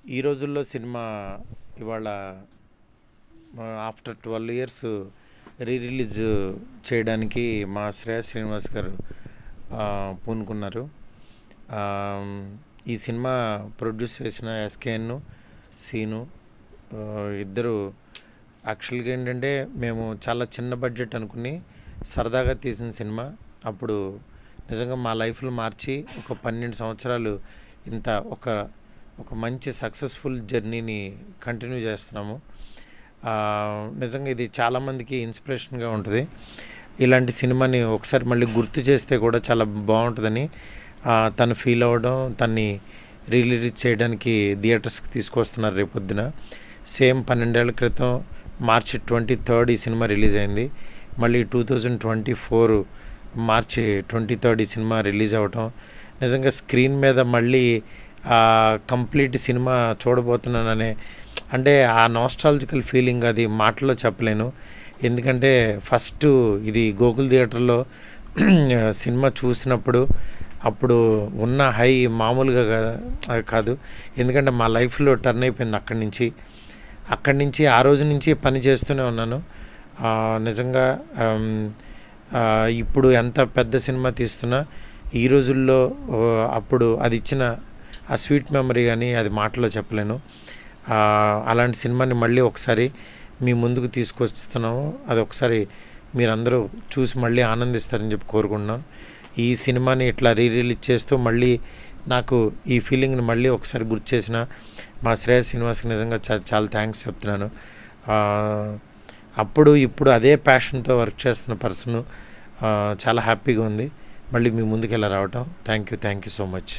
ఈ రోజుల్లో సినిమా ఇవాళ ఆఫ్టర్ 12 ఇయర్స్ రిలీజ్ చేయడానికి మా శ్రేయస్ శ్రీనివాస్ గారు పూనుకున్నారు. ఈ సినిమా ప్రొడ్యూస్ చేసిన ఎస్కేఎన్ సీను ఇద్దరు యాక్చువల్గా ఏంటంటే మేము చాలా చిన్న బడ్జెట్ అనుకుని సరదాగా తీసిన సినిమా. అప్పుడు నిజంగా మా లైఫ్లో మార్చి ఒక 12 సంవత్సరాలు ఇంత ఒక మంచి సక్సెస్ఫుల్ జర్నీని కంటిన్యూ చేస్తున్నాము. నిజంగా ఇది చాలామందికి ఇన్స్పిరేషన్గా ఉంటుంది. ఇలాంటి సినిమాని ఒకసారి మళ్ళీ గుర్తు చేస్తే కూడా చాలా బాగుంటుందని తను ఫీల్ అవ్వడం, తన్ని రిలీజ్ చేయడానికి థియేటర్స్కి తీసుకొస్తున్నారు రేపొద్దున. సేమ్ 12 ఏళ్ల క్రితం మార్చి 23 ఈ సినిమా రిలీజ్ అయింది. మళ్ళీ 2024 మార్చి 23 ఈ సినిమా రిలీజ్ అవ్వటం నిజంగా స్క్రీన్ మీద మళ్ళీ కంప్లీట్ సినిమా చూడబోతున్నాననే అంటే ఆ నాస్టాలజికల్ ఫీలింగ్ అది మాటల్లో చెప్పలేను. ఎందుకంటే ఫస్ట్ ఇది గోకుల్ థియేటర్లో సినిమా చూసినప్పుడు అప్పుడు ఉన్న హై మామూలుగా కాదు. ఎందుకంటే మా లైఫ్లో టర్న్ అయిపోయింది అక్కడి నుంచి ఆ రోజు నుంచి పని చేస్తూనే ఉన్నాను. నిజంగా ఇప్పుడు ఎంత పెద్ద సినిమా తీస్తున్నా ఈ రోజుల్లో అప్పుడు అది ఇచ్చిన ఆ స్వీట్ మెమరీ కానీ అది మాటలో చెప్పలేను. అలాంటి సినిమాని మళ్ళీ ఒకసారి మీ ముందుకు తీసుకొస్తున్నాము. అది ఒకసారి మీరందరూ చూసి మళ్ళీ ఆనందిస్తారని చెప్పి కోరుకుంటున్నాను. ఈ సినిమాని ఇట్లా రిలీజ్ చేస్తూ మళ్ళీ నాకు ఈ ఫీలింగ్ని మళ్ళీ ఒకసారి గుర్తు చేసిన మా శ్రేయస్ శ్రీనివాస్కి నిజంగా చాలా థ్యాంక్స్ చెప్తున్నాను. అప్పుడు ఇప్పుడు అదే ప్యాషన్తో వర్క్ చేస్తున్న పర్సన్ చాలా హ్యాపీగా ఉంది మళ్ళీ మీ ముందుకు ఇలా రావటం. Thank you so much.